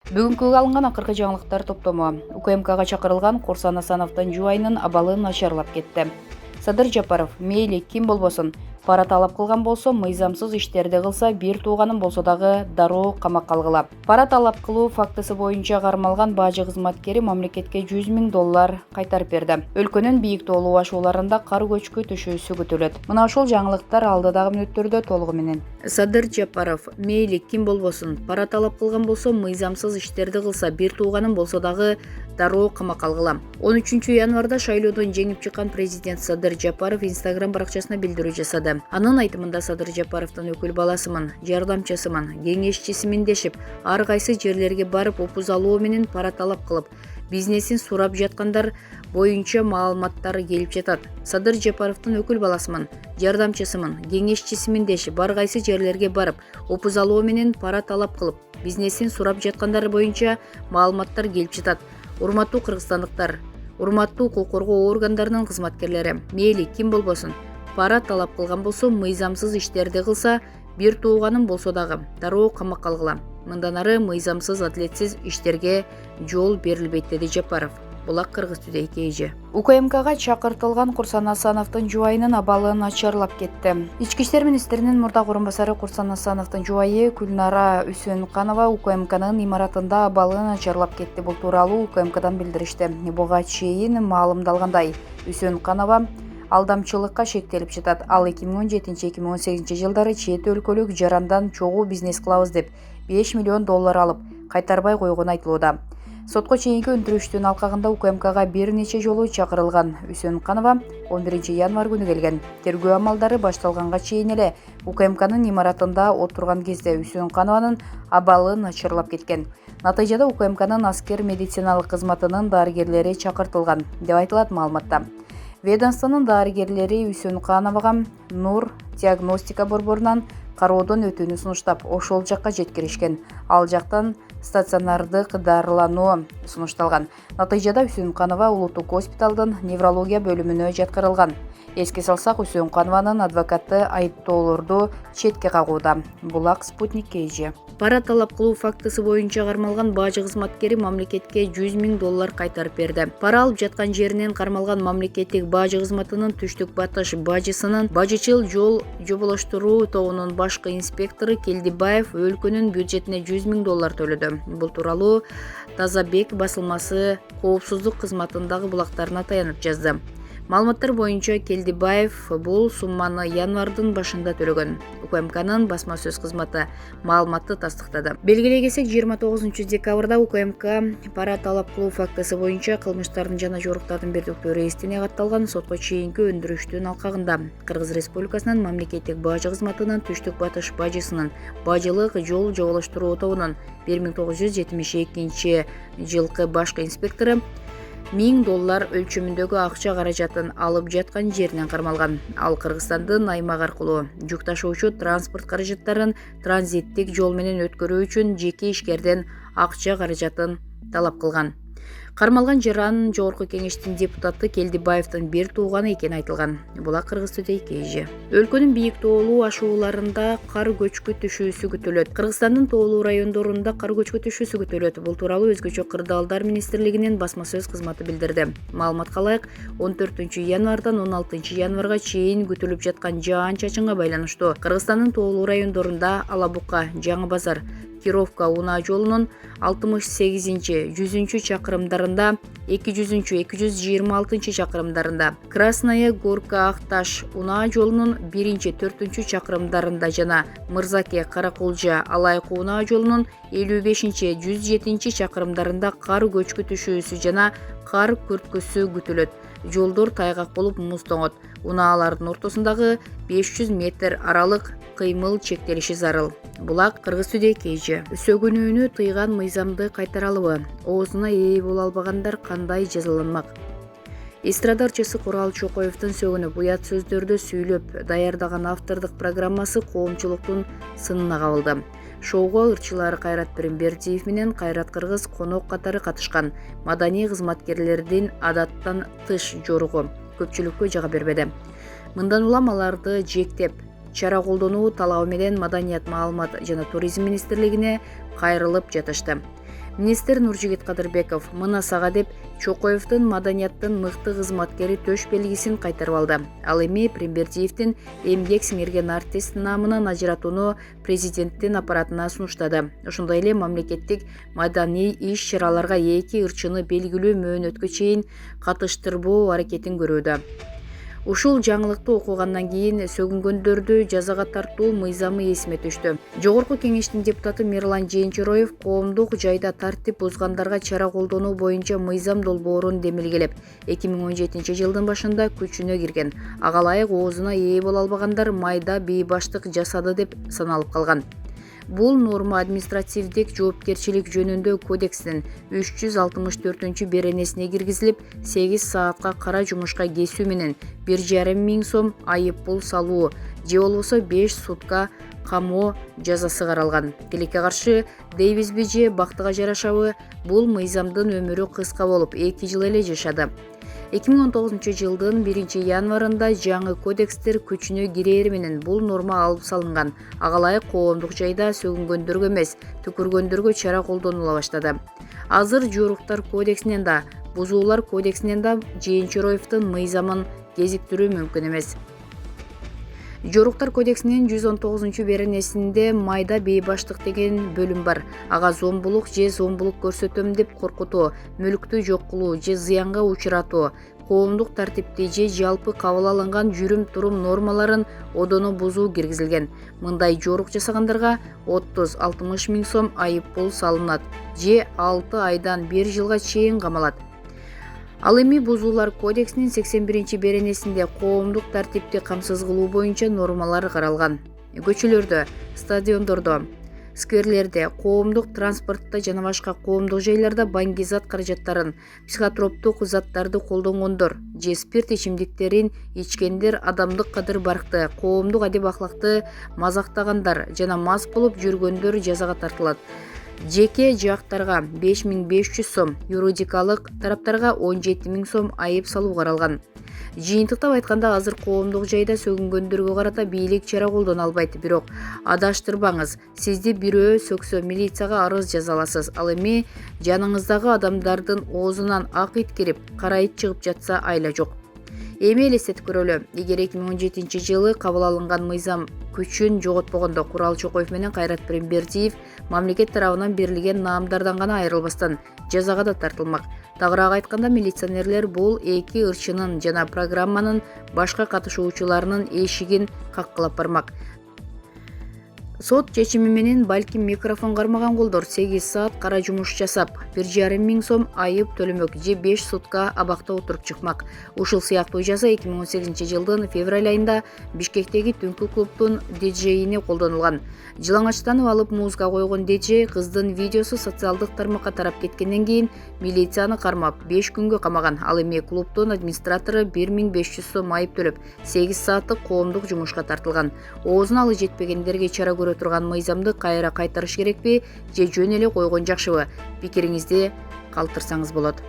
Бүгүнкү алынган акыркы жаңылыктар топтому. УКМКга чакырылган Курсан Асановдун жубайынын абалы начарлап кетти. Садыр Жапаров мейли ким болбосун пара талап кылган болсо, мыйзамсыз иштерди кылса, бир тууганым болсо дагы дароо камакка алгыла. Пара талап кылуу фактысы боюнча кармалган бажы кызматкери мамлекетке $100,000 кайтарып берди. Өлкөнүн бийик тоолуу ашууларында кар көчкү түшүүсү күтүлөт. Мына ушул жаңылыктар алдыдагы мүнөттөрдө толугу менен. Садыр Жапаров мейли ким болбосун пара талап кылган болсо, мыйзамсыз иштерди кылса, бир тууганым болсо дагы дароо камакка алгыла. 13 январда шайлоодон жеңип чыккан президент Садыр Жапаров Instagram баракчасына билдирүү жасады. Анын айтымында Садыр Жапаровдун өкүл баласымын, жардамчысымын, кеңешчисимин дешип, ар кайсы жерлерге барып опуз алуу менен пара талап кылып, бизнесин сурап жаткандар боюнча маалыматтар келип жатат. Садыр Жапаровдун өкүл баласымын, жардамчысымын, кеңешчисимин дешип, ар кайсы жерлерге барып, опуз алуу менен пара талап кылып, бизнесин сурап жаткандар боюнча маалыматтар келип жатат. Урматтуу кыргызстандыктар, урматтуу укук коргоо органдарынын кызматкерлери, мейли ким болбосун пара талап кылган болсо, мыйзамсыз иштерди кылса, бир тууганым болсо дагы дароо камакка алгыла. Мындан ары мыйзамсыз адилетсиз иштерге жол берилбейт, деди Жапаров. Булак Кыргыз Today KG. УКМКга чакыртылган Курсан Асановдун жубайынын абалы начарлап кетти. Ички иштер министринин мурдагы орун басары Курсан Асановдун жубайы Күлнара Үсөнканова УКМКнын имаратында абалы начарлап кетти. Бул тууралуу УКМКдан билдиришти. Буга чейин маалымдалгандай, Үсөнканова алдамчылыкка шектелип жатат. Ал 2017-2018 жылдары чет өлкөлүк жарандан чогуу бизнес кылабыз деп $5 миллион алып, кайтарбай койгону айтылууда. Сотко чейинки өндүрүштүн алкагында УКМКга бир нече жолу чакырылган Үсөнканова 11 январь күнү келген. Тергөө амалдары башталганга чейин эле УКМКнын имаратында отурган кезде Үсөнканованын абалы начарлап кеткен. Натыйжада УКМКнын аскер медициналык кызматынын дарыгерлери чакыртылган деп айтылат маалыматта. Ведомствонун дарыгерлери Үсөнкановага Нур диагностика борборунан кароодон өтүүнү сунуштап, ошол жакка жеткиришкен. Ал жактан стационардык дарылануу сунушталган. Натыйжада Үсөнканова улуттук госпиталдын неврология бөлүмүнө жаткырылган. Эске салсак, Үсөнканованын адвокаты айыптоолорду четке кагууда. Булак Спутник KG. Пара талап кылуу фактысы боюнча кармалган бажы кызматкери мамлекетке $100,000 кайтарып берди. Пара алып жаткан жеринен кармалган мамлекеттик бажы кызматынын түштүк батыш бажысынын бажычыл жол жоболоштуруу тобунун башкы инспектору Келдибаев өлкөнүн бюджетине $100,000 төлөдү. Бул тууралуу Тазабек басылмасы коопсуздук кызматындагы булактарына таянып жазды. Маалыматтар боюнча Келдибаев бул сумманы январдын башында төлөгөн. УКМКнын басма сөз кызматы маалыматты тастыктады. Белгилей кетсек, 29 декабрда УКМК пара талап кылуу фактысы боюнча кылмыштардын жана жоруктардын бирдиктүү реестрине катталган сотко чейинки өндүрүштүн алкагында Кыргыз Республикасынын мамлекеттик бажы кызматынын түштүк батыш бажысынын бажылык жол жоболоштуруу тобунун 1972 жылкы башкы инспектору $1000 өлчөмүндөгү акча каражатын алып жаткан жеринен кармалган. Ал Кыргызстандын аймак аркылуу жүк ташуучу транспорт каражаттарын транзиттик жол менен өткөрүү үчүн жеке ишкерден акча каражатын талап кылган. Кармалган жаран Жогорку кеңештин депутаты Келдибаевдин бир тууганы экени айтылган. Булак Кыргыз Today KG. Өлкөнүн бийик тоолуу ашууларында кар көчкү түшүүсү күтүлөт. Кыргызстандын тоолуу райондорунда кар көчкү түшүүсү күтүлөт. Бул тууралуу Өзгөчө кырдаалдар министрлигинин басма сөз кызматы билдирди. Маалыматка ылайык, 14 январдан 16 январга чейин күтүлүп жаткан жаан-чачынга байланыштуу Кыргызстандын тоолуу райондорунда Ала Бука, Жаңы Базар, Кировка унаа жолунун 68-100 чакырымдарында, 200-226 чакырымдарында, Красная Горка Акташ унаа жолунун 1-4 чакырымдарында жана Мырзаке Каракулжа Алайкы унаа жолунун 55-107 чакырымдарында кар көчкү түшүүсү жана кар күрткүсү күтүлөт. Жолдор тайгак болуп муз тоңот. Унаалардын ортосундагы 500 метр аралык кыймыл чектелиши зарыл. Булак Кыргыз Today KG. Сөгүнүүнү тыйган мыйзамды кайтаралыбы? Оозуна ээ боло албагандар кандай жазаланмак? Эстрада ырчысы Курал Чокоевдун сөгүнүп, уят сөздөрдү сүйлөп даярдаган автордук программасы коомчулуктун сынына кабылды. Шоуго ырчылар Кайрат Пиримбердиев менен Кайрат Кыргыз конок катары катышкан. Маданий кызматкерлердин адаттан тыш жоругу көпчүлүккө жага бербеди. Мындан улам аларды жектеп, чара колдонуу талабы менен Маданият, маалымат жана туризм министрлигине кайрылып жатышты. Министр Нуржигит Кадырбеков мына сага деп Чокоевдин маданияттын мыкты кызматкери төш белгисин кайтарып алды. Ал эми Прембердиевдин эмгек сиңирген артист намынан ажыратууну президенттин аппаратына сунуштады. Ошондой эле мамлекеттик маданий иш-чараларга эки ырчыны белгилүү мөөнөткө чейин катыштырбоо аракетин көрүүдө. Ушул жаңылыкты окугандан кийин сөгүнгөндөрдү жазага тартуу мыйзамы эсиме түштү. Жогорку кеңештин депутаты Мирлан Жээнчороев коомдук жайда тартип бузгандарга чара колдонуу боюнча мыйзам долбоорун демилгелеп, 2017 жылдын башында күчүнө кирген. Ага ылайык оозуна ээ боло албагандар майда бейбаштык жасады деп саналып калган. Бул норма административдик жоопкерчилик жөнүндө кодекстин 364 беренесине киргизилип, 8 саатка кара жумушка кесүү менен 1,5 миң сом айып пул салуу же болбосо 5 сутка камоо жазасы каралган. Тилекке каршы дейбизби же бактыга жарашабы, бул мыйзамдын өмүрү кыска болуп 2 жыл эле жашады. 2019 жылдын 1 январында жаңы кодекстер күчүнө кирери менен бул норма алып салынган. Ага ылайык коомдук жайда сөгүнгөндөргө эмес, түкүргөндөргө чара колдонула баштады. Азыр жоруктар кодексинен да, бузуулар кодексинен да Жээнчороевдин мыйзамын кезиктирүү мүмкүн эмес. Жоруктар кодексинин 119 беренесинде майда бейбаштык деген бөлүм бар. Ага зомбулук же зомбулук көрсөтөм деп коркутуу, мүлктү жок кылуу же зыянга учуратуу, коомдук тартипти же жалпы кабыл алынган жүрүм-турум нормаларын одоно бузуу киргизилген. Мындай жорук жасагандарга 30-60 миң сом айып пул салынат же 6 айдан 1 жылга чейин камалат. Ал эми бузуулар кодексинин 81 беренесинде коомдук тартипти камсыз кылуу боюнча нормалар каралган. Көчөлөрдө, стадиондордо, скверлерде, коомдук транспортто жана башка коомдук жайларда баңгизат каражаттарын, психотроптук заттарды колдонгондор же спирт ичимдиктерин ичкендер, адамдык кадыр-баркты, коомдук адеп-акылакты мазактагандар жана мас болуп жүргөндөр жазага тартылат. Жеке жактарга 5500 сом, юридикалык тараптарга 17 миң сом айып салуу каралган. Жыйынтыктап айтканда, азыр коомдук жайда сөгүнгөндөргө карата бийлик чара колдоно албайт, бирок адаштырбаңыз, сизди бирөө сөксө милицияга арыз жаза аласыз. Ал эми жаныңыздагы адамдардын оозунан ак ит кирип, кара ит чыгып жатса айла жок. Эми элестетип көрөлү, эгер 2017 жылы кабыл алынган мыйзам күчүн жоготпогондо Курал Чокоев менен Кайрат Прембердиев мамлекет тарабынан берилген наамдардан гана айрылбастан жазага да тартылмак. Тагыраак айтканда, милиционерлер бул эки ырчынын жана программанын башка катышуучуларынын эшигин каккылап бармак. Сот чечими менен балким микрофон кармаган колдор 8 саат кара жумуш жасап, 1,5 миң сом айып төлөмөк же 5 сутка абакта отуруп чыкмак. Ушул сыяктуу жаза 2018 жылдын февраль айында Бишкектеги түнкү клубдун диджейине колдонулган. Жылаңачтанып алып музыка койгон диджей кыздын видеосу социалдык тармакка тарап кеткенден кийин милицияны кармап 5 күнгө камаган. Ал эми клубдун администратору 1500 сом айып төлөп 8 сааттык коомдук жумушка тартылган. Оозуна алы жетпегендерге чара турган мыйзамды кайра кайтарыш керекпи же жөн эле койгон жакшыбы? Пикириңизди калтырсаңыз болот.